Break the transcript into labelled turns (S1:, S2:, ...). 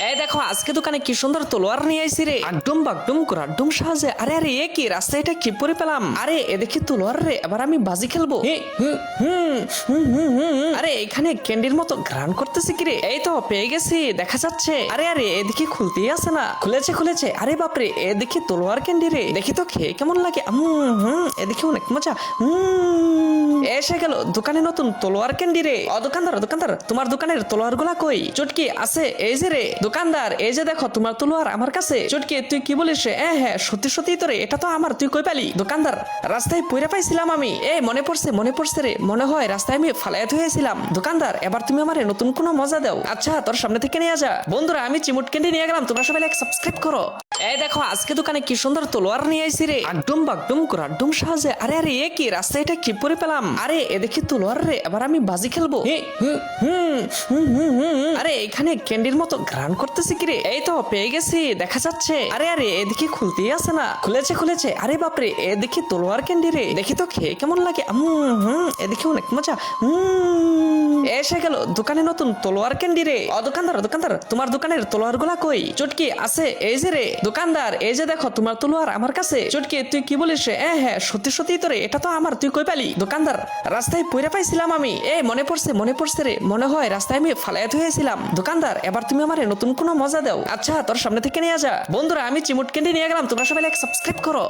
S1: এই দেখো আজকে দোকানে কি সুন্দর তলোয়ার নিয়ে আইছি রে, একদম বাগডুম কুরাডুম সাজে। আরে আরে এ কি রাস্তায় এটা কি পরে পেলাম? আরে এ দেখি তলোয়ার রে, এবার আমি বাজি খেলবো। আরে এখানে ক্যান্ডির মতো ঘ্রাণ করতেছে কি রে? এই তো পেয়ে গেছি, দেখা যাচ্ছে। আরে আরে এদিকে খুলতেই আছে না। খুলেছে খুলেছে। আরে বাপরে, এ দেখি তলোয়ার ক্যান্ডি রে, দেখি তো খেয়ে কেমন লাগে। এদিকে অনেক মজা। এসে গেল দোকানে নতুন তলোয়ার ক্যান্ডি রে। ও দোকানদার দোকানদার, তোমার দোকানের তলোয়ার গুলা কই? চুটকি আছে এই যে রে। দোকানদার এই যে দেখো তোমার তলোয়ার আমার কাছে। চুটকি তুই কি বলিস রে? হ্যাঁ সত্যি সত্যি তো রে, এটা তো আমার, তুই কই পালি? দোকানদার রাস্তায় পইরা পাইছিলাম আমি। এই মনে পড়ছে রে, মনে হয় রাস্তায় আমি ফালায়াত হয়েছিলাম। দোকানদার এবার তুমি আমারে নতুন কোনো মজা দাও। আচ্ছা তোর সামনে থেকে নিয়ে যা। বন্ধুরা আমি চিমুট ক্যান্ডি নিয়ে গেলাম, তোমরা সবাই লাইক সাবস্ক্রাইব করো। এই দেখো আজকে দোকানে কি সুন্দর তলোয়ার নিয়ে আইছি রে, একদম বাগডুম কুরাডুম সাজে। আরে আরে এ কি রাস্তায় এটা কি পরে পেলাম? আরে এ দেখি তলোয়ার রে, এবার আমি বাজি খেলবো। আরে এখানে ক্যান্ডির মতো ঘ্রাণ করতেছে কি রে? এই তো পেয়ে গেছি, দেখা যাচ্ছে। আরে আরে এদিকে খুলতেই আছে না। খুলেছে খুলেছে। আরে বাপরে, এ দেখি তলোয়ার ক্যান্ডি রে, দেখি তো খেয়ে কেমন লাগে। এদিকে অনেক মজা। এসে গেল দোকানে নতুন তলোয়ার ক্যান্ডি রে। ও দোকানদার দোকানদার, তোমার দোকানের তলোয়ার গুলা কই? চুটকি আছে এই যে রে। দোকানদার এই যে দেখো তোমার তলোয়ার আমার কাছে। চুটকি তুই কি বলিস রে? হ্যাঁ সত্যি সত্যি তো রে, এটা তো আমার, তুই কই পালি? দোকানদার রাস্তায় পইরা পাইছিলাম আমি। এই মনে পড়ছে রে, মনে হয় রাস্তায় আমি ফালায়াত হয়েছিলাম। দোকানদার এবার তুমি আমারে নতুন কোনো মজা দাও। আচ্ছা তোর সামনে থেকে নিয়ে যা। বন্ধুরা আমি চিমুট ক্যান্ডি নিয়ে গেলাম, তোমরা সবাই লাইক সাবস্ক্রাইব করো।